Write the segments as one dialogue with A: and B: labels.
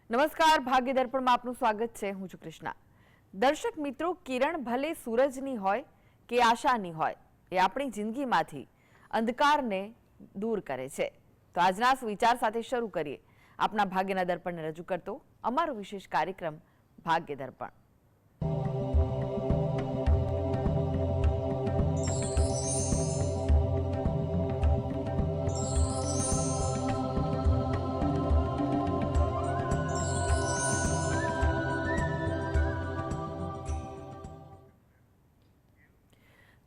A: નમસ્કાર, ભાગ્ય દર્પણમાં આપનું સ્વાગત છે. હું છું કૃષ્ણા. દર્શક મિત્રો, કિરણ ભલે સૂરજની હોય કે આશાની હોય, એ આપણી જિંદગીમાંથી અંધકારને દૂર કરે છે. તો આજના વિચાર સાથે શરૂ કરીએ આપના ભાગ્યના દર્પણને રજૂ કરતો અમારો વિશેષ કાર્યક્રમ ભાગ્ય દર્પણ.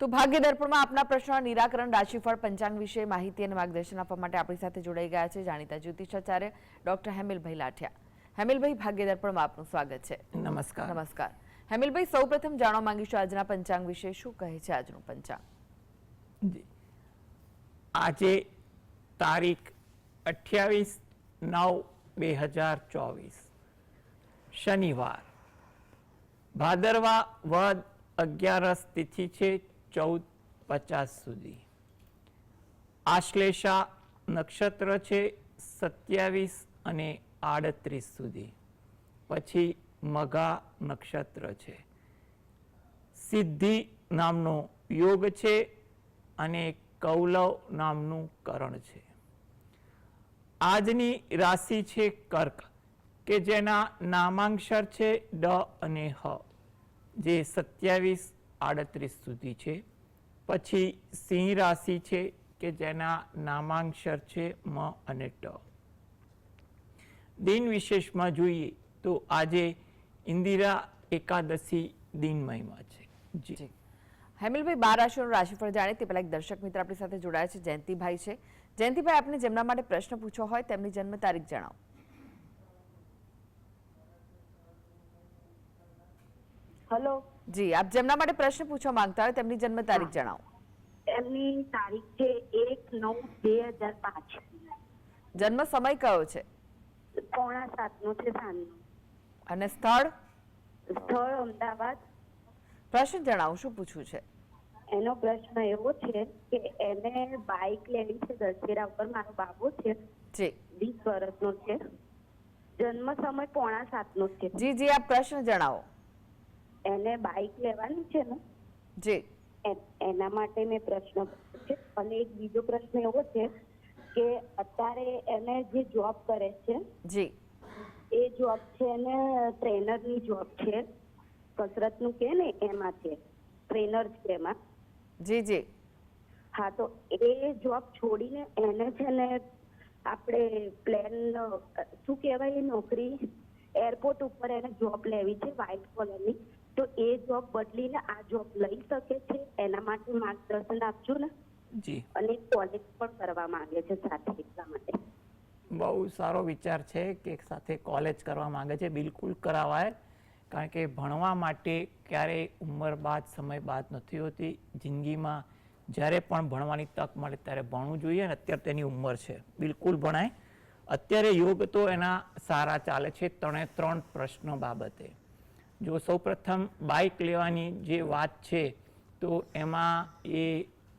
A: તો ભાગ્ય દર્પણમાં આપના પ્રશ્નોના નિરાકરણ, રાશિફળ, પંચાંગ વિશે માહિતી અને માર્ગદર્શન આપવા માટે આપણી સાથે જોડાઈ ગયા છે જાણીતા જ્યોતિષાચાર્ય ડોક્ટર હેમિલભાઈ લાઠિયા. હેમિલભાઈ, ભાગ્ય દર્પણમાં આપનું સ્વાગત છે.
B: નમસ્કાર.
A: નમસ્કાર હેમિલભાઈ, સૌપ્રથમ જાણવા માંગીશું આજના પંચાંગ વિશે. શું કહે છે આજનું પંચાંગ?
B: આજે તારીખ 28/9/2024 શનિવાર, ભાદરવા વદ 11 તિથિ છે 14:50 સુધી. આશ્લેષા નક્ષત્ર છે 27 અને 38 સુધી. પછી મઘા નક્ષત્ર છે. સિદ્ધિ નામનો યોગ છે અને કૌલવ નામનું કરણ છે. આજની રાશિ છે કર્ક, કે જેના નામાંક્ષર છે ડ અને હ, જે 27-38 સુધી છે. પછી સિંહ રાશિ છે કે જેના નામાંક્ષર છે મ અને ટ. દિન વિશેષમાં જોઈએ તો આજે ઇન્દિરા એકાદશી દિન મહિમા છે. જી
A: હેમિલભાઈ, 12 રાશિઓનું રાશિફળ જાણે તે પહેલા એક દર્શક મિત્ર આપણી સાથે જોડાયા છે, જયંતિભાઈ છે. જયંતિભાઈ, આપને જેમના માટે પ્રશ્ન પૂછવો હોય તેમની જન્મ તારીખ જણાવો.
C: હેલો
A: જી, આપ જેમના માટે પ્રશ્ન પૂછવા માંગતા હોય તેમની જન્મ તારીખ જણાવો.
C: એમની તારીખ છે 1/9/2005.
A: જન્મ સમય કયો છે?
C: 6:45 નો છે સાંજનો.
A: અને સ્થળ?
C: સ્થળ અમદાવાદ.
A: પ્રશ્ન જણાવો, શું પૂછવું છે?
C: એનો પ્રશ્ન એવો છે કે એને બાઇક લેવી છે દશેરા ઉપર. મારો બાબુ છે,
A: જી
C: 20 વર્ષનો છે. જન્મ સમય 6:45 નો છે.
A: જી જી, આપ પ્રશ્ન જણાવો.
C: એને બાઇક લેવાની છે ને,
A: જી
C: એના માટે મેં પ્રશ્ન પૂછ્યો છે. અને એક બીજો પ્રશ્ન એવો છે કે અત્યારે એને જે જોબ કરે છે,
A: જી
C: એ જોબ છે એને ટ્રેનરની જોબ છે, કસરતનું કે ને એમાં છે, ટ્રેનર છે એમાં.
A: જી જી
C: હા, તો એ જોબ છોડીને એને છે ને આપણે પ્લેન શું કહેવાય એ નોકરી એરપોર્ટ ઉપર એને જોબ લેવી છે વ્હાઇટ કોલરની. તો એ જોબ બદલીને આ જોબ લઈ શકે છે? એના માટે માર્ગદર્શન આપજો ને.
B: જી,
C: અને કોલેજ પણ કરવા માંગે છે સાથે, એટલા માટે.
B: બહુ સારો વિચાર છે કે સાથે કોલેજ કરવા માંગે છે. બિલકુલ કરાવાય, કારણ કે ભણવા માટે ક્યારેય ઉંમર બાદ, સમય બાદ નથી હોતી. જિંદગીમાં જ્યારે પણ ભણવાની તક મળે ત્યારે ભણવું જોઈએ. અને અત્યારે તેની ઉંમર છે, બિલકુલ ભણાય. અત્યારે યોગ તો એના સારા ચાલે છે 3 પ્રશ્નો બાબતે. જો સૌપ્રથમ બાઇક લેવાની જે વાત છે તો એમાં એ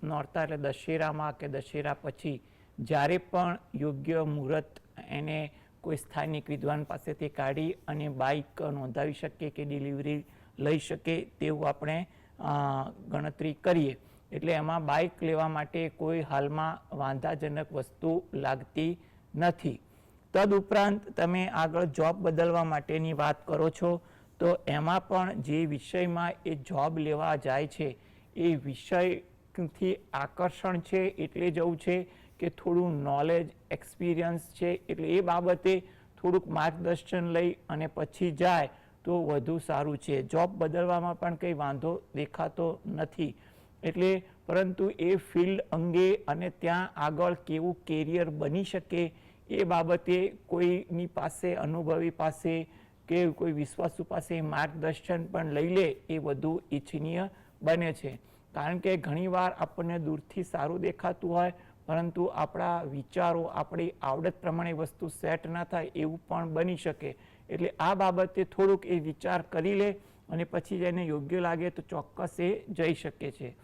B: નોરતા એટલે દશેરામાં કે દશેરા પછી જ્યારે પણ યોગ્ય મુહૂર્ત એને કોઈ સ્થાનિક વિદ્વાન પાસેથી કાઢી અને બાઇક નોંધાવી શકે કે ડિલિવરી લઈ શકે તેવું આપણે ગણતરી કરીએ. એટલે એમાં બાઇક લેવા માટે કોઈ હાલમાં વાંધાજનક વસ્તુ લાગતી નથી. તદુપરાંત તમે આગળ જોબ બદલવા માટેની વાત કરો છો, તો એમાં પણ જે વિષયમાં એ જોબ લેવા જાય છે એ વિષયથી આકર્ષણ છે એટલે જવું છે કે થોડું નોલેજ, એક્સપિરિયન્સ છે એટલે એ બાબતે થોડુંક માર્ગદર્શન લઈ અને પછી જાય તો વધુ સારું છે. જોબ બદલવામાં પણ કંઈ વાંધો દેખાતો નથી. એટલે પરંતુ એ ફિલ્ડ અંગે અને ત્યાં આગળ કેવું કેરિયર બની શકે એ બાબતે કોઈની પાસે, અનુભવી પાસે કે કોઈ વિશ્વાસુ પાસે માર્ગદર્શન પણ લઈ લે એ વધુ ઈચ્છનીય બને છે. કારણ કે ઘણીવાર આપણને દૂરથી સારું દેખાતું હોય, પરંતુ આપણા વિચારો, આપણી આવડત પ્રમાણે વસ્તુ સેટ ના થાય એવું પણ બની શકે. એટલે આ બાબતે થોડુંક એ વિચાર કરી લે અને પછી એને યોગ્ય લાગે તો ચોક્કસ એ જઈ શકે છે.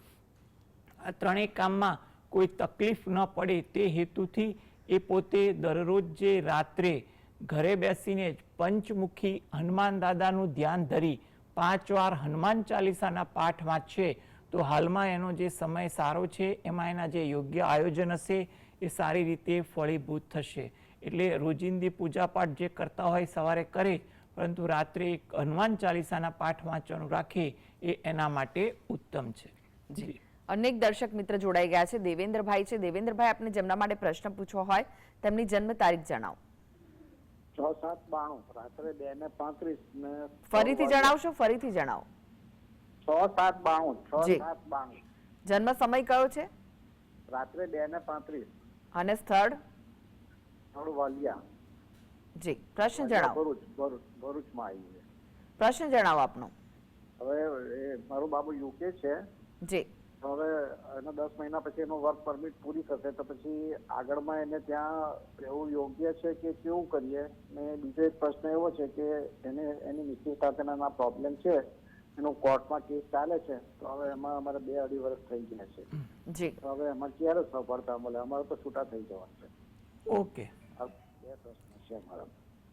B: આ ત્રણેય કામમાં કોઈ તકલીફ ન પડે તે હેતુથી એ પોતે દરરોજ જે રાત્રે ઘરે બેસીને જ પંચમુખી હનુમાન દાદાનું ધ્યાન ધરી 5 વાર હનુમાન ચાલીસાના પાઠ વાંચશે તો હાલમાં એનો જે સમય સારો છે, એમાં એના જે યોગ્ય આયોજન હશે એ સારી રીતે ફળીભૂત થશે. એટલે રોજિંદી પૂજાપાઠ જે કરતા હોય સવારે કરે, પરંતુ રાત્રે એક હનુમાન ચાલીસાના પાઠ વાંચવાનું રાખે એ એના માટે ઉત્તમ છે. જી,
A: અનેક દર્શક મિત્ર જોડાઈ ગયા છે. દેવેન્દ્રભાઈ છે. દેવેન્દ્રભાઈ, આપને જેમના માટે પ્રશ્ન પૂછવો હોય તેમની જન્મ તારીખ જણાવો.
D: 6/7/92 રાત્રે 2:35 ને
A: ફરીથી જણાવશો? ફરીથી જણાવો.
D: 6/7/92
A: જન્મ સમય કયો છે?
D: રાત્રે 2:35
A: અને સ્થળ?
D: વાલિયા.
A: જી, પ્રશ્ન જણાવો.
D: ભરૂચમાં આવ્યું છે.
A: પ્રશ્ન જણાવો આપનો.
D: હવે મારો બાબુ યુકે છે.
A: જી,
D: હવે એને 10 મહિના પછી એનો વર્ક પરમિટ પૂરી થશે તો પછી આગળમાં એને ત્યાં રહેવું યોગ્ય છે કે કેવું કરીએ? ને બીજો એક પ્રશ્ન એવો છે કે એને એની મિસ્ટેક સાથેના પ્રોબ્લેમ છે, એનો કોર્ટમાં કેસ ચાલે છે, તો હવે એમાં અમારે 2-2.5 વર્ષ થઈ ગયા છે.
A: જી,
D: તો હવે એમાં ક્યારે સફળતા મળે? અમારે તો છૂટા થઈ જવાનું છે.
B: ઓકે.
D: આ 2 પ્રશ્ન છે અમારા.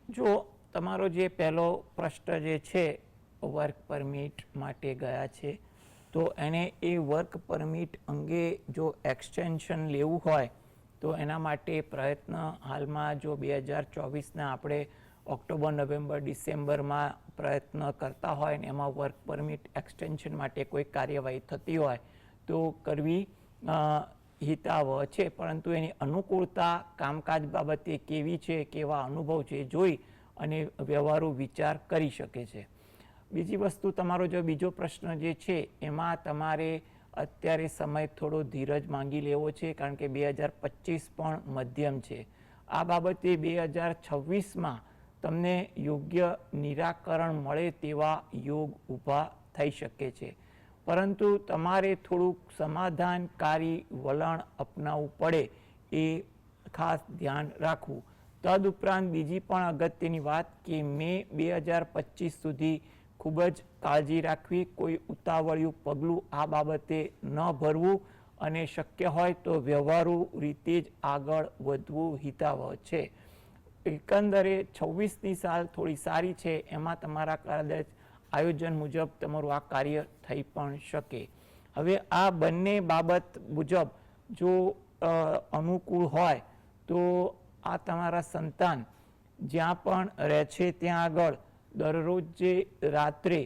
B: જો તમારો જે પહેલો પ્રશ્ન જે છે વર્ક પરમિટ માટે ગયા છે, તો એને એ વર્ક પરમિટ અંગે જો એક્સટેન્શન લેવું હોય તો એના માટે પ્રયત્ન હાલમાં જો 2024ના આપણે ઓક્ટોબર, નવેમ્બર, ડિસેમ્બરમાં પ્રયત્ન કરતા હોય ને એમાં વર્ક પરમિટ એક્સટેન્શન માટે કોઈ કાર્યવાહી થતી હોય તો કરવી હિતાવહ છે. પરંતુ એની અનુકૂળતા કામકાજ બાબતે કેવી છે, કેવા અનુભવ છે, જોઈ અને વ્યવહારુ વિચાર કરી શકે છે. બીજી વસ્તુ, તમારો જો બીજો પ્રશ્ન જે છે એમાં તમારે અત્યારે સમય થોડો ધીરજ માંગી લેવો છે, કારણ કે 2025 પણ મધ્યમ છે. આ બાબતે 2026માં તમને યોગ્ય નિરાકરણ મળે તેવા યોગ ઊભા થઈ શકે છે. પરંતુ તમારે થોડુંક સમાધાનકારી વલણ અપનાવવું પડે એ ખાસ ધ્યાન રાખવું. તદુપરાંત બીજી પણ અગત્યની વાત કે મે 2025 સુધી ખૂબ જ કાળજી રાખવી, કોઈ ઉતાવળિયું પગલું આ બાબતે ન ભરવું અને શક્ય હોય તો વ્યવહારુ રીતે જ આગળ વધવું હિતાવહ છે. એકંદરે 26ની સાલ થોડી સારી છે, એમાં તમારા કદાચ આયોજન મુજબ તમારું આ કાર્ય થઈ પણ શકે. હવે આ બંને બાબત મુજબ જો અનુકૂળ હોય તો આ તમારા સંતાન જ્યાં પણ રહે છે ત્યાં આગળ દરરોજ જે રાત્રે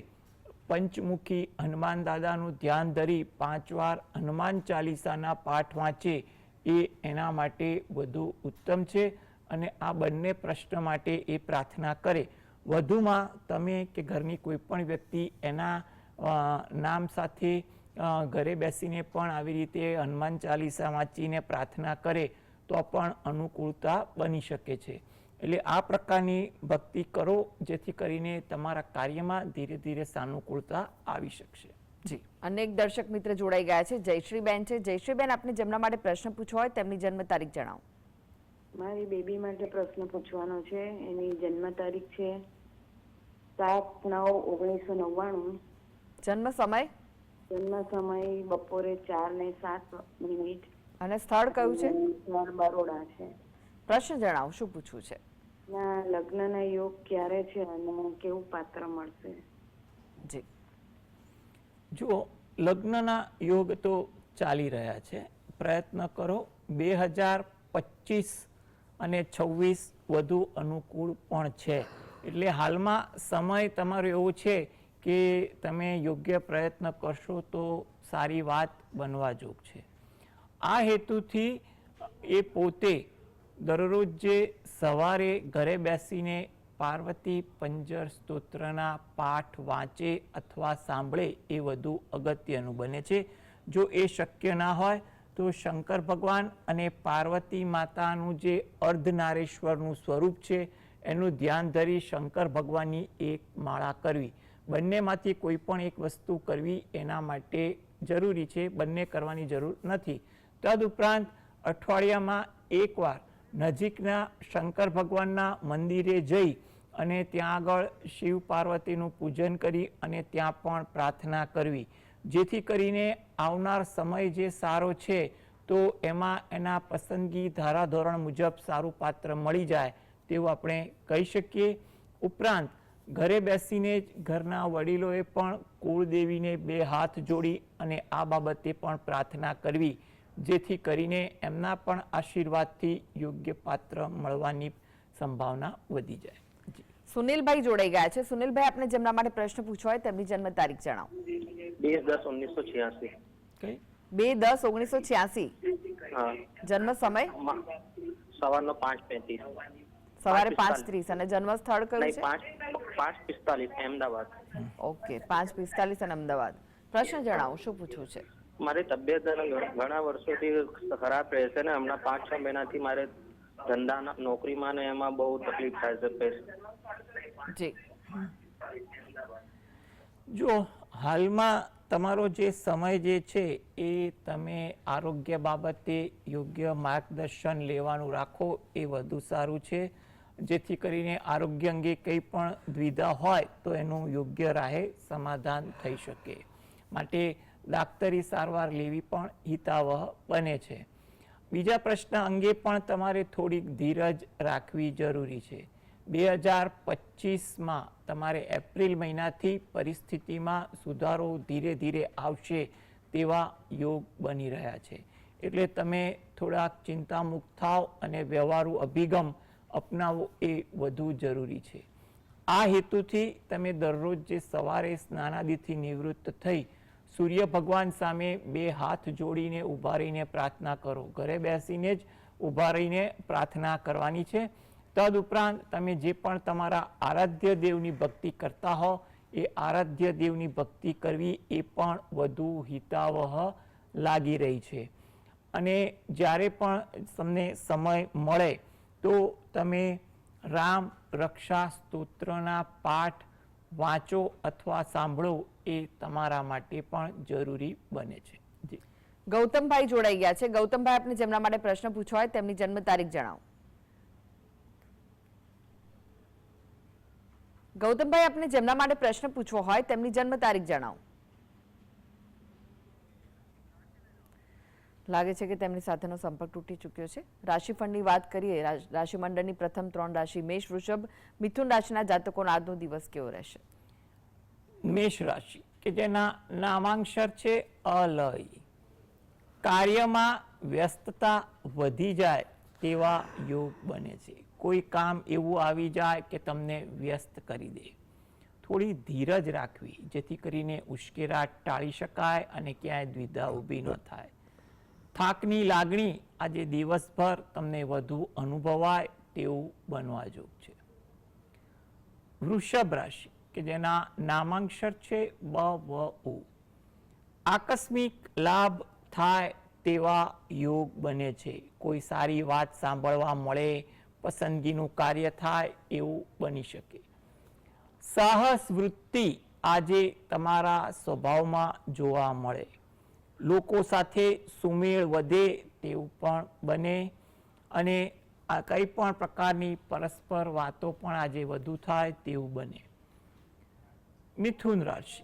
B: પંચમુખી હનુમાન દાદાનું ધ્યાન ધરી 5 વાર હનુમાન ચાલીસાના પાઠ વાંચે એ એના માટે વધુ ઉત્તમ છે. અને આ બંને પ્રશ્ન માટે એ પ્રાર્થના કરે. વધુમાં તમે કે ઘરની કોઈ પણ વ્યક્તિ એના નામ સાથે ઘરે બેસીને પણ આવી રીતે હનુમાન ચાલીસા વાંચીને પ્રાર્થના કરે તો પણ અનુકૂળતા બની શકે છે. એટલે આ પ્રકારની ભક્તિ કરો જેથી કરીને તમારા કાર્યમાં ધીરે ધીરે સાનુકૂળતા આવી શકશે.
A: જી, અનેક દર્શક મિત્ર જોડાઈ ગયા છે. જયશ્રીબેન છે. જયશ્રીબેન, આપને જેમના માટે પ્રશ્ન પૂછવો હોય તેમની જન્મ તારીખ જણાવો.
E: મારી બેબી માટે પ્રશ્ન પૂછવાનો છે. એની જન્મ તારીખ છે 7/9/1999.
A: જન્મ સમય?
E: જન્મ સમય બપોરે 4:07.
A: અને સ્થળ કયું છે?
E: સ્થળ બરોડા છે.
A: પ્રશ્ન જણાવો, શું પૂછવું છે?
E: ના, લગ્નના યોગ ક્યારે છે અને કેવું પાત્ર મળશે?
A: જી,
B: જો લગ્નના યોગ તો ચાલી રહ્યા છે. પ્રયત્ન કરો 2025 અને 26 વધુ અનુકૂળ પણ છે. એટલે હાલમાં સમય તમારો એવો છે કે તમે યોગ્ય પ્રયત્ન કરશો તો સારી વાત બનવા જોગ છે. આ હેતુથી એ પોતે દરરોજ જે સવારે ઘરે બેસીને પાર્વતી પંજર સ્તોત્રના પાઠ વાંચે અથવા સાંભળે એ વધુ અગત્યનું બને છે. જો એ શક્ય ના હોય તો શંકર ભગવાન અને પાર્વતી માતાનું જે અર્ધનારેશ્વરનું સ્વરૂપ છે એનું ધ્યાન ધરી શંકર ભગવાનની એક માળા કરવી. બંનેમાંથી કોઈ પણ એક વસ્તુ કરવી એના માટે જરૂરી છે, બંને કરવાની જરૂર નથી. તદુપરાંત અઠવાડિયામાં એકવાર નજીકના શંકર ભગવાનના મંદિરે જઈ અને ત્યાં આગળ શિવ પાર્વતીનું પૂજન કરી અને ત્યાં પણ પ્રાર્થના કરવી, જેથી કરીને આવનાર સમય જે સારો છે તો એમાં એના પસંદગી ધારાધોરણ મુજબ સારું પાત્ર મળી જાય તેવું આપણે કહી શકીએ. ઉપરાંત ઘરે બેસીને જ ઘરના વડીલોએ પણ કુળદેવીને 2 હાથ જોડી અને આ બાબતે પણ પ્રાર્થના કરવી, જેથી કરીને એમના પણ આશીર્વાદથી યોગ્ય પાત્ર મળવાની સંભાવના વધી જાય. જી.
A: સુનિલભાઈ જોડાઈ ગયા છે. સુનિલભાઈ, આપને જેમના માટે પ્રશ્ન પૂછવો હોય તેમની જન્મ તારીખ જણાવો.
F: 20-10-1986.
B: કઈ
A: 2-10-1986.
F: હા,
A: જન્મ સમય
F: સવારનો 5:35.
A: સવારે 5:30 અને જન્મ સ્થળ કયું
F: નહીં,
A: છે?
F: 5:45 અમદાવાદ.
A: ઓકે, 5:45 અને અમદાવાદ. પ્રશ્ન જણાવો, શું પૂછવું છે?
F: મારી તબિયત ઘણા વર્ષોથી ખરાબ રહે છે ને હમણાં 5-6 મહિનાથી મારે ધંધા નોકરીમાં ને એમાં બહુ તકલીફ થાય છે.
A: જી.
B: જો હાલમાં તમારો જે સમય જે છે એ તમે આરોગ્ય બાબતે યોગ્ય માર્ગદર્શન લેવાનું રાખો એ વધુ સારું છે, જેથી કરીને આરોગ્ય અંગે કંઈ પણ દ્વિધા હોય તો એનું યોગ્ય રાહે સમાધાન થઈ શકે. માટે ડાક્ટરી સારવાર લેવી પણ હિતાવહ બને છે. બીજા પ્રશ્ન અંગે પણ તમારે થોડીક ધીરજ રાખવી જરૂરી છે. 2025માં તમારે એપ્રિલ મહિનાથી પરિસ્થિતિમાં સુધારો ધીરે ધીરે આવશે તેવા યોગ બની રહ્યા છે. એટલે તમે થોડાક ચિંતામુક્ત થાવ અને વ્યવહારુ અભિગમ અપનાવો એ વધુ જરૂરી છે. આ હેતુથી તમે દરરોજ જે સવારે સ્નાનાદિથી નિવૃત્ત થઈ સૂર્ય ભગવાન સામે 2 હાથ જોડીને ઊભા રહીને પ્રાર્થના કરો. ઘરે બેસીને જ ઊભા રહીને પ્રાર્થના કરવાની છે. તદુપરાંત તમે જે પણ તમારા આરાધ્ય દેવની ભક્તિ કરતા હો એ આરાધ્ય દેવની ભક્તિ કરવી એ પણ વધુ હિતાવહ લાગી રહી છે. અને જ્યારે પણ તમને સમય મળે તો તમે રામ રક્ષા સ્તોત્રના પાઠ વાંચો અથવા સાંભળો એ તમારા માટે પણ જરૂરી બને છે. જી.
A: ગૌતમભાઈ જોડાઈ ગયા છે. ગૌતમભાઈ, આપને જેમના માટે પ્રશ્ન પૂછવો હોય તેમની જન્મ તારીખ જણાવો. ગૌતમભાઈ, આપને જેમના માટે પ્રશ્ન પૂછવો હોય તેમની જન્મ તારીખ જણાવો. લાગે છે કે તેમની સાથેનો સંપર્ક તૂટી ચૂક્યો છે. રાશિફળની વાત કરીએ. રાશિમંડળની પ્રથમ 3 રાશિ મેષ, વૃષભ, મિથુન રાશિના જાતકોનો આજનો દિવસ કેવો રહેશે?
B: મેષ રાશિ કે જેના નામાંક્ષર છે અલય. કાર્યમાં વ્યસ્તતા વધી જાય તેવા યોગ બને છે. કોઈ કામ એવું આવી જાય કે તમને વ્યસ્ત કરી દે. થોડી ધીરજ રાખવી જેથી કરીને ઉશ્કેરાટ ટાળી શકાય અને ક્યાંય દ્વિધા ઊભી ન થાય. થાકની લાગણી આજે દિવસભર તમને વધુ અનુભવાય તેવું બનવા જોગ છે. વૃષભ રાશિ કે જેના નામાંક્ષર છે બ, વ, ઉ. આકસ્મિક લાભ થાય તેવા યોગ બને છે. કોઈ સારી વાત સાંભળવા મળે, પસંદગીનું કાર્ય થાય એવું બની શકે. સાહસ વૃત્તિ આજે તમારા સ્વભાવમાં જોવા મળે. લોકો સાથે સુમેળ વધે તેવું પણ બને અને આ કંઈ પણ પ્રકારની પરસ્પર વાતો પણ આજે વધુ થાય તેવું બને. મિથુન રાશિ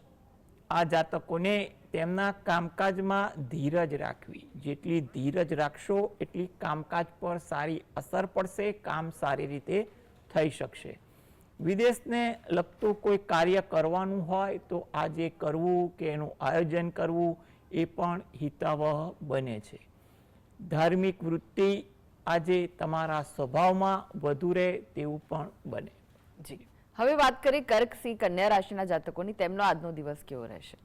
B: આ જાતકોને તેમના કામકાજમાં ધીરજ રાખવી. જેટલી ધીરજ રાખશો એટલી કામકાજ પર સારી અસર પડશે, કામ સારી રીતે થઈ શકશે. વિદેશને લગતું કોઈ કાર્ય કરવાનું હોય તો આજે કરવું કે એનું આયોજન કરવું એ પણ હિતાવહ બને છે. ધાર્મિક વૃત્તિ આજે તમારા સ્વભાવમાં વધુ રહે તેવું પણ બને.
A: જી. હવે વાત કરીએ કર્ક, સિંહ, કન્યા રાશિના જાતકોની. તેમનો આજનો દિવસ કેવો રહેશે?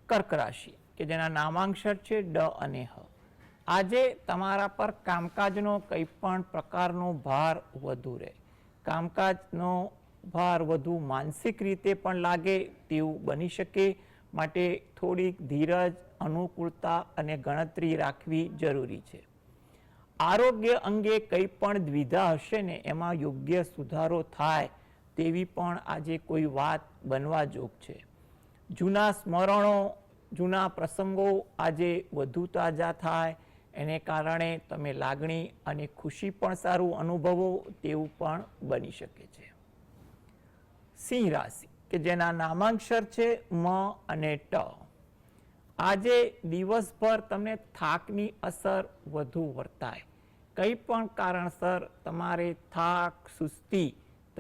B: કર્ક રાશિ કે જેના નામાંક્ષર છે ડ અને હ. આજે તમારા પર કામકાજનો કંઈ પણ પ્રકારનો ભાર વધુ રહે. કામકાજનો ભાર વધુ માનસિક રીતે પણ લાગે તેવું બની શકે. માટે થોડીક ધીરજ, અનુકૂળતા અને ગણતરી રાખવી જરૂરી છે. આરોગ્ય અંગે કંઈ પણ દ્વિધા હશે ને એમાં યોગ્ય સુધારો થાય તેવી પણ આજે કોઈ વાત બનવા જોગ છે. જૂના સ્મરણો, જૂના પ્રસંગો આજે વધુ તાજા થાય એને કારણે તમે લાગણી અને ખુશી પણ સારું અનુભવો તેવું પણ બની શકે છે. સિંહ રાશિ કે જેના નામાંક્ષર છે મ અને ટ. આજે દિવસભર તમને થાકની અસર વધુ વર્તાય. કંઈ પણ કારણસર તમારે થાક, સુસ્તી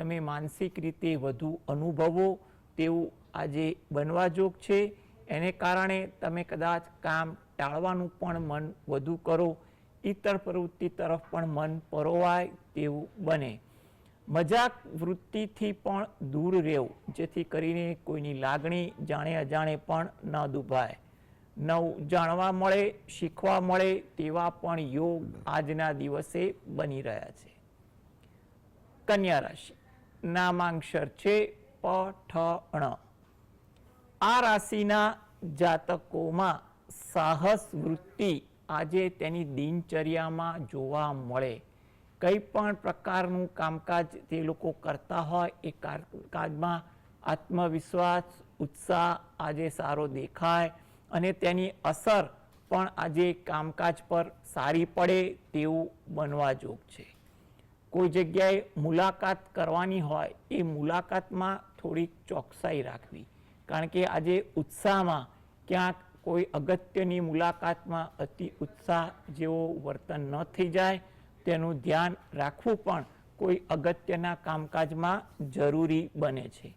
B: તમે માનસિક રીતે વધુ અનુભવો તેવું આજે બનવા જોગ છે. એને કારણે તમે કદાચ કામ ટાળવાનું પણ મન વધુ કરો, ઇતર પ્રવૃત્તિ તરફ પણ મન પરોવાય તેવું બને. મજાક વૃત્તિથી પણ દૂર રહેવું, જેથી કરીને કોઈની લાગણી જાણે અજાણે પણ ન દુભાય. નવું જાણવા મળે, શીખવા મળે તેવા પણ યોગ આજના દિવસે બની રહ્યા છે. કન્યા રાશિ, નામાંક્ષર છે પઠણ. આ રાશિના જાતકોમાં સાહસ વૃત્તિ આજે તેની દિનચર્યામાં જોવા મળે. કંઈ પણ પ્રકારનું કામકાજ તે લોકો કરતા હોય એ કામકાજમાં આત્મવિશ્વાસ, ઉત્સાહ આજે સારો દેખાય અને તેની અસર પણ આજે કામકાજ પર સારી પડે તેવું બનવા જોગ છે. કોઈ જગ્યાએ મુલાકાત કરવાની હોય એ મુલાકાતમાં થોડીક ચોકસાઈ રાખવી, કારણ કે આજે ઉત્સાહમાં ક્યાંક કોઈ અગત્યની મુલાકાતમાં અતિ ઉત્સાહ જેવો વર્તન ન થઈ જાય તેનું ધ્યાન રાખવું પણ કોઈ અગત્યના કામકાજમાં જરૂરી બને છે.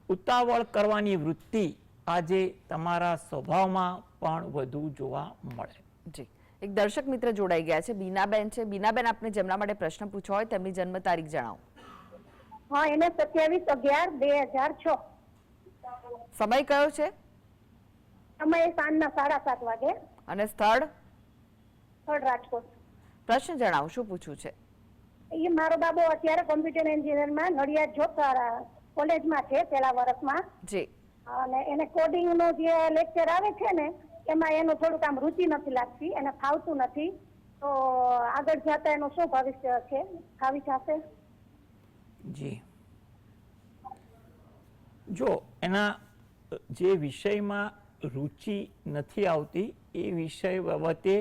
B: ઉતાવળ કરવાની વૃત્તિ આજે તમારા સ્વભાવમાં પણ વધુ જોવા મળે.
A: જી, એક દર્શક મિત્ર જોડાઈ ગયા છે, બીનાબેન છે. બીનાબેન, આપને જેમના માટે પ્રશ્ન પૂછવો હોય તેમની જન્મ તારીખ જણાવો.
G: હા, એને 27/11/2006.
A: સમય કયો છે
G: સમય સાંજના 7:30 વાગે.
A: અને સ્થળ?
G: સ્થળ રાજકોટ.
A: પ્રશ્ન જણાવો, શું પૂછવું છે?
G: એ મારો બાબો અત્યારે કોમ્પ્યુટર એન્જિનિયરમાં નડિયાદ જોત કોલેજમાં છે, પહેલા વર્ષમાં.
A: જી.
G: અને એને કોડિંગનો જે લેક્ચર આવે છે ને એમાં એનું થોડુંક આમ રુચિ નથી લાગતી, એને ફાવતું નથી. તો આગળ જતા એનું શું ભવિષ્ય છે? ફાવી જશે?
B: જી, જો એના જે વિષયમાં રુચિ નથી આવતી એ વિષય બાબતે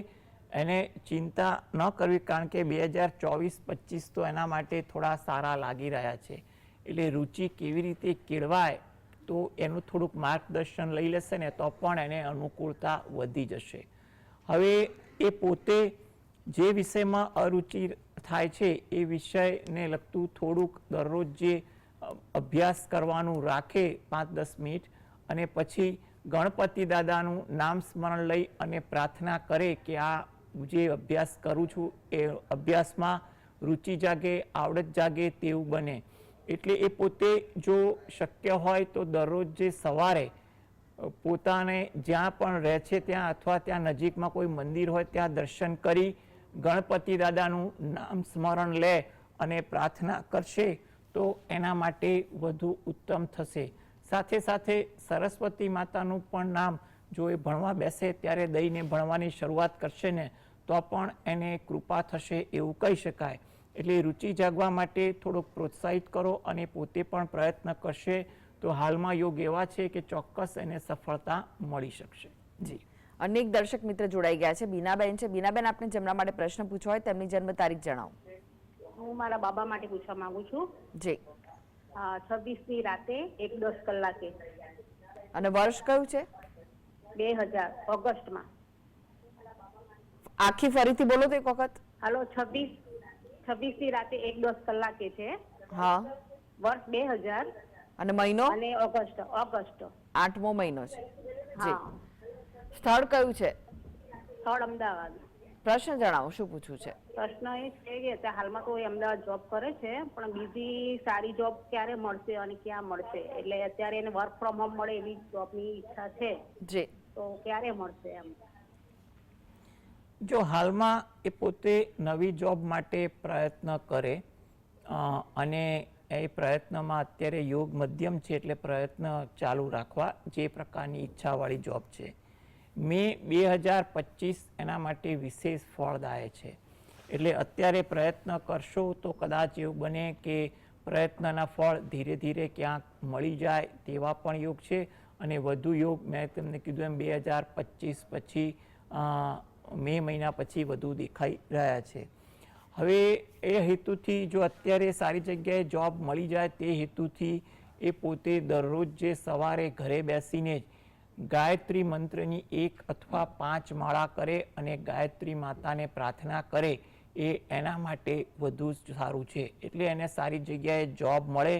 B: એને ચિંતા ન કરવી, કારણ કે 2024-25 તો એના માટે થોડા સારા લાગી રહ્યા છે. એટલે રુચિ કેવી રીતે કેળવાય તો એનું થોડુંક માર્ગદર્શન લઈ લેશે ને તો પણ એને અનુકૂળતા વધી જશે. હવે એ પોતે જે વિષયમાં અરુચિ થાય છે એ વિષયને લગતું થોડુંક દરરોજ જે અભ્યાસ કરવાનું રાખે 5-10 મિનિટ, અને પછી ગણપતિ દાદાનું નામ સ્મરણ લઈ અને પ્રાર્થના કરે કે આ જે અભ્યાસ કરું છું એ અભ્યાસમાં રુચિ જાગે, આવડત જાગે તેવું બને. એટલે એ પોતે જો શક્ય હોય તો દરરોજ જે સવારે પોતાને જ્યાં પણ રહે છે ત્યાં અથવા ત્યાં નજીકમાં કોઈ મંદિર હોય ત્યાં દર્શન કરી ગણપતિ દાદાનું નામ સ્મરણ લે અને પ્રાર્થના કરશે તો એના માટે વધુ ઉત્તમ થશે. સાથે સાથે સરસ્વતી માતાનું પણ નામ જો એ ભણવા બેસે ત્યારે દઈને ભણવાની શરૂઆત કરશે ને તો પણ એને કૃપા થશે એવું કહી શકાય. એટલે રુચિ જાગવા માટે થોડુંક પ્રોત્સાહિત કરો અને પોતે પણ પ્રયત્ન કરશે તો હાલમાં યોગ એવા છે કે ચોક્કસ એને સફળતા મળી શકશે.
A: જી, અનેક દર્શક મિત્ર જોડાઈ ગયા છે. બીનાબેન છે. બીનાબેન, આપને જેમના માટે પ્રશ્ન પૂછવો હોય તેમની જન્મ તારીખ જણાવો.
H: હું મારા બાબા માટે પૂછવા માંગુ છું.
A: જી.
H: 26ની રાતે 1:10 કલાકે.
A: અને વર્ષ કયું છે?
H: 2000 ઓગસ્ટમાં.
A: આખી ફરીથી બોલો તો એક વખત.
H: હાલો, 26ની રાતે 1:10 કલાકે છે.
A: હા.
H: વર્ષ 2000
A: અને મહિનો?
H: અને ઓગસ્ટ
A: 8મો મહિનો છે. જી.
H: હા.
A: સ્થળ કયું છે?
H: સ્થળ અમદાવાદ.
A: પ્રશ્ન જણાવો, શું પૂછવું છે?
H: પ્રશ્ન એ છે કે અત્યારે હાલમાં તો એ અમદાવાદ જોબ કરે છે, પણ બીજી સારી જોબ ક્યારે મળશે અને ક્યાં મળશે? એટલે અત્યારે એને વર્ક ફ્રોમ હોમ મળે એવી જોબની ઈચ્છા છે.
A: જી.
H: તો ક્યારે મળશે એમ?
B: જો હાલમાં એ પોતે નવી જોબ માટે પ્રયત્ન કરે અને એ પ્રયત્નમાં અત્યારે યોગ મધ્યમ છે એટલે પ્રયત્ન ચાલુ રાખવા, જે પ્રકારની ઈચ્છાવાળી જોબ છે. મે 2025 એના માટે વિશેષ ફળદાય છે. એટલે અત્યારે પ્રયત્ન કરશો તો કદાચ એવું બને કે પ્રયત્નના ફળ ધીરે ધીરે ક્યાંક મળી જાય તેવા પણ યોગ છે. અને વધુ યોગ મેં તમને કીધું એમ 2025 પછી મે મહિના પછી વધુ દેખાઈ રહ્યા છે. હવે એ હેતુથી જો અત્યારે સારી જગ્યાએ જોબ મળી જાય તે હેતુથી એ પોતે દરરોજ જે સવારે ઘરે બેસીને જ ગાયત્રી મંત્રની 1 અથવા 5 માળા કરે અને ગાયત્રી માતાને પ્રાર્થના કરે એ એના માટે વધુ જ સારું છે. એટલે એને સારી જગ્યાએ જોબ મળે,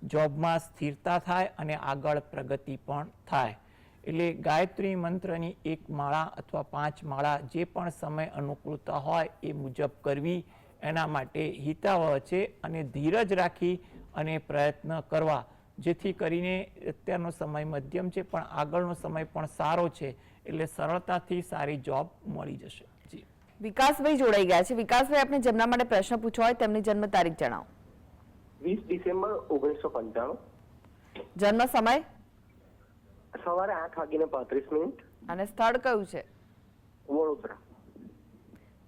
B: જોબમાં સ્થિરતા થાય અને આગળ પ્રગતિ પણ થાય. એટલે ગાયત્રી મંત્રની 1 માળા અથવા 5 માળા જે પણ સમય અનુકૂળતા હોય એ મુજબ કરવી એના માટે હિતાવહ છે. અને ધીરજ રાખી અને પ્રયત્ન કરવા, જેથી કરીને અત્યારનો સમય મધ્યમ છે પણ આગળનો સમય પણ સારો છે. એટલે સરળતાથી સારી જોબ મળી જશે. જી,
A: વિકાસભાઈ જોડાઈ ગયા છે. વિકાસભાઈ, આપણે જેમના માટે પ્રશ્ન પૂછવો હોય તેમની જન્મ તારીખ જણાવો.
I: 20 ડિસેમ્બર 1995,
A: જન્મ સમય
I: સવારે 8:35
A: અને સ્થળ કયું છે?
I: વડોદરા.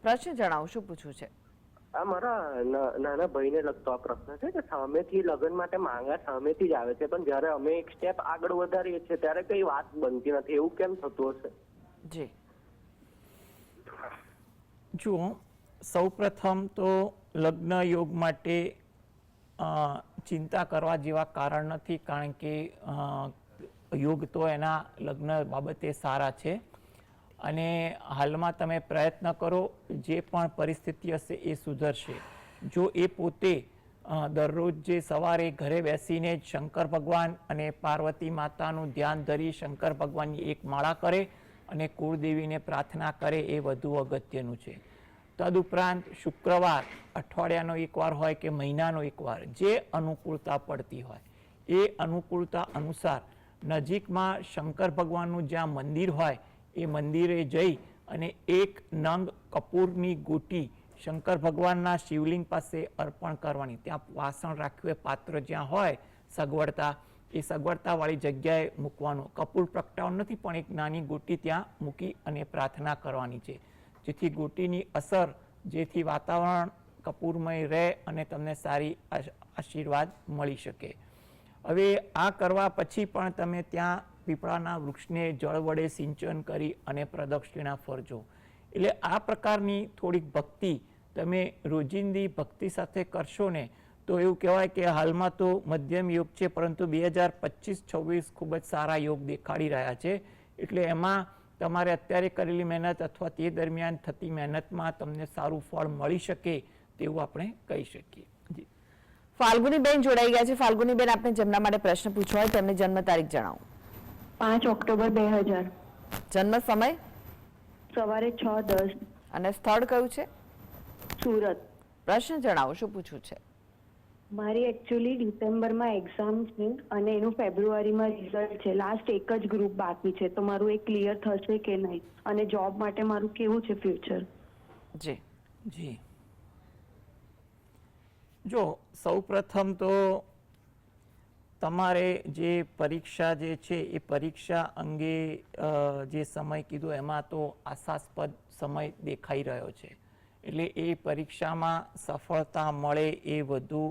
A: પ્રશ્ન જણાવો, શું પૂછવું છે?
I: આ મારા નાના ભાઈને લગતો આ પ્રશ્ન છે કે સામેથી લગ્ન માટે માંગા સામેથી જ આવે છે, પણ જ્યારે અમે એક સ્ટેપ આગળ વધારીએ છીએ ત્યારે કઈ વાત બનતી નથી. એવું કેમ થતું હશે?
A: જી,
B: જુઓ, સૌપ્રથમ તો લગ્ન યોગ માટે ચિંતા કરવા જેવા કારણ નથી, કારણ કે યોગ તો એના લગ્ન બાબતે સારા છે. અને હાલમાં તમે પ્રયત્ન કરો, જે પણ પરિસ્થિતિ હશે એ સુધરશે. જો એ પોતે દરરોજ જે સવારે ઘરે બેસીને જ શંકર ભગવાન અને પાર્વતી માતાનું ધ્યાન ધરી શંકર ભગવાનની 1 માળા કરે અને કુળદેવીને પ્રાર્થના કરે એ વધુ અગત્યનું છે. તદુપરાંત શુક્રવાર અઠવાડિયાનો 1 વાર હોય કે મહિનાનો 1 વાર, જે અનુકૂળતા પડતી હોય એ અનુકૂળતા અનુસાર નજીકમાં શંકર ભગવાનનું જ્યાં મંદિર હોય એ મંદિરે જઈ અને 1 નંગ કપૂરની ગોટી શંકર ભગવાનના શિવલિંગ પાસે અર્પણ કરવાની. ત્યાં વાસણ રાખ્યું હોય, પાત્ર જ્યાં હોય સગવડતા, એ સગવડતાવાળી જગ્યાએ મૂકવાનું. કપૂર પ્રગટાવવાનું નથી, પણ એક નાની ગોટી ત્યાં મૂકી અને પ્રાર્થના કરવાની છે, જેથી ગોટીની અસર, જેથી વાતાવરણ કપૂરમય રહે અને તમને સારી આશીર્વાદ મળી શકે. હવે આ કરવા પછી પણ તમે ત્યાં પીપળાના વૃક્ષને જળ વડે સિંચન કરી અને પ્રદક્ષિણા ફરજો. એટલે આ પ્રકારની થોડીક ભક્તિ તમે રોજિંદી ભક્તિ સાથે કરશો ને તો એવું કહેવાય કે હાલમાં તો મધ્યમ યોગ છે, પરંતુ 2025-26 ખૂબ જ સારા યોગ દેખાડી રહ્યા છે. એટલે એમાં તમારે અત્યારે કરેલી મહેનત અથવા તે દરમિયાન થતી મહેનતમાં તમને સારું ફળ મળી શકે તેવું આપણે કહી શકીએ. જી,
A: ફાલ્ગુનીબેન જોડાઈ ગયા છે. ફાલ્ગુનીબેન, આપણે જેમના માટે પ્રશ્ન પૂછવો હોય તેમની જન્મ તારીખ જણાવો.
E: 5 ઓક્ટોબર 2000,
A: જન્મ સમય
E: સવારે 6:10,
A: અને સ્થળ કયું છે?
E: સુરત.
A: પ્રશ્ન જણાવો, શું પૂછવું છે?
E: મારી એકચ્યુઅલી ડિસેમ્બરમાં એક્ઝામ છે અને એનું ફેબ્રુઆરીમાં રિઝલ્ટ છે. લાસ્ટ એક જ ગ્રુપ બાકી છે, તો મારું એ ક્લિયર થશે કે નહીં? અને જોબ માટે મારું કેવું છે ફ્યુચર?
A: જી
B: જી, જો સૌપ્રથમ તો તમારે જે પરીક્ષા જે છે એ પરીક્ષા અંગે જે સમય કીધો એમાં તો આશાસ્પદ સમય દેખાઈ રહ્યો છે. એટલે એ પરીક્ષામાં સફળતા મળે એ વધુ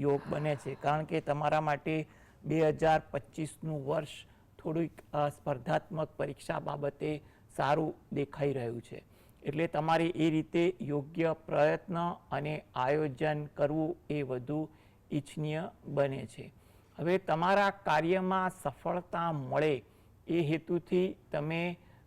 B: યોગ બને છે, કારણ કે તમારા માટે 2025નું વર્ષ થોડીક સ્પર્ધાત્મક પરીક્ષા બાબતે સારું દેખાઈ રહ્યું છે. એટલે તમારે એ રીતે યોગ્ય પ્રયત્ન અને આયોજન કરવું એ વધુ ઈચ્છનીય બને છે. હવે તમારા કાર્યમાં સફળતા મળે એ હેતુથી તમે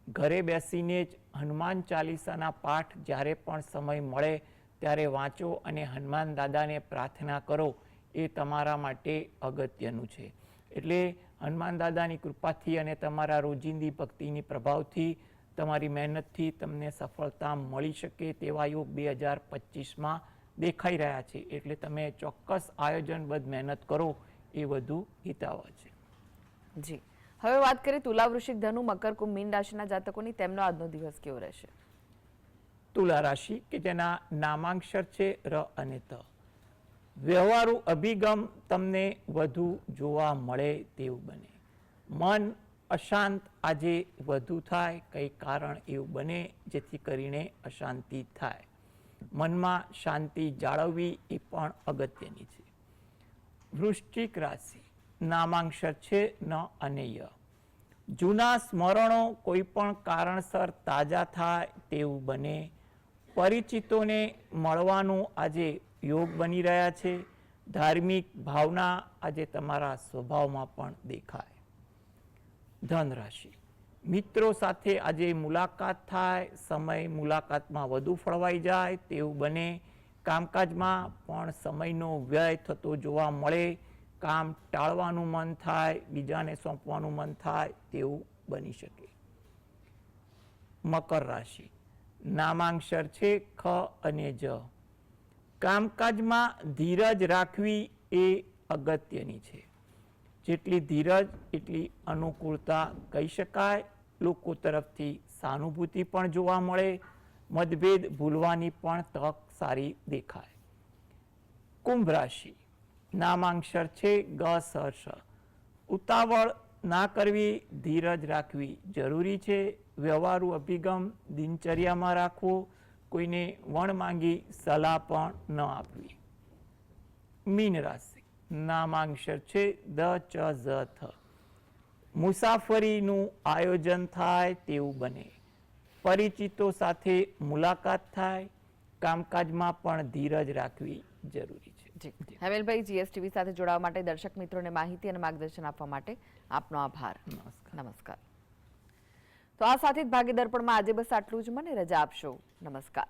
B: ઘરે બેસીને જ હનુમાન ચાલીસાના પાઠ જ્યારે પણ સમય મળે ત્યારે વાંચો અને હનુમાન દાદાને પ્રાર્થના કરો. એ તમારા માટે અગત્યનું છે. એટલે હનુમાન દાદાની કૃપાથી અને તમારા રોજિંદી ભક્તિની પ્રભાવથી, તમારી મહેનતથી તમને સફળતા મળી શકે તેવા યોગ 2025માં દેખાઈ રહ્યા છે. એટલે તમે ચોક્કસ આયોજનબદ્ધ મહેનત કરો એ વધુ હિતાવહ છે.
A: જી, હવે વાત કરીએ તુલા, વૃશ્ચિક, ધનુ, મકર, કુંભ, મીન રાશિના જાતકોની. તેમનો આજનો દિવસ કેવો રહેશે?
B: તુલા રાશિ કે જેના નામાંક્ષર છે ર અને ત. વ્યવહારુ અભિગમ તમને વધુ જોવા મળે તેવું બને. મન અશાંત આજે વધુ થાય, કંઈ કારણ એવું બને જેથી કરીને અશાંતિ થાય. મનમાં શાંતિ જાળવવી એ પણ અગત્યની છે. વૃશ્ચિક રાશિ, નામાંક્ષર છે ન અને ય. જૂના સ્મરણો કોઈ પણ કારણસર તાજા થાય તેવું બને. પરિચિતોને મળવાનું આજે યોગ બની રહ્યા છે. ધાર્મિક ભાવના આજે તમારા સ્વભાવમાં પણ દેખાય. ધન રાશિ, મિત્રો સાથે આજે મુલાકાત થાય, સમય મુલાકાતમાં વધુ ફળવાઈ જાય તેવું બને. કામકાજમાં પણ સમયનો વ્યય થતો જોવા મળે. કામ ટાળવાનું મન થાય, બીજાને સોંપવાનું મન થાય તેવું બની શકે. મકર રાશિ, નામાંક્ષર છે ખ અને જ. કામકાજમાં ધીરજ રાખવી એ અગત્યની છે. જેટલી ધીરજ એટલી અનુકૂળતા કહી શકાય. લોકો તરફથી સહાનુભૂતિ પણ જોવા મળે. મતભેદ ભૂલવાની પણ તક સારી દેખાય. કુંભ રાશિ, નામાંક્ષર છે ગ સ શ. ઉતાવળ ના કરવી, ધીરજ રાખવી જરૂરી છે. વ્યવહારુ અભિગમ દિનચર્યામાં રાખવો. કોઈને વણ માંગી સલાહ પણ ન આપવી. મીન રાશિ, નામાંક્ષર છે દ ચ ઝ થ. મુસાફરીનું આયોજન થાય તેવું બને. પરિચિતો સાથે મુલાકાત થાય. કામકાજમાં પણ ધીરજ રાખવી જરૂરી છે.
A: જી હેમેલભાઈ, જીએસટીવી સાથે જોડાવા માટે દર્શક મિત્રોને માહિતી અને માર્ગદર્શન આપવા માટે આપનો આભાર. નમસ્કાર. તો આ સાથે જ ભાગ્ય દર્પણમાં આજે બસ આટલું જ. મને રજા આપશો. નમસ્કાર.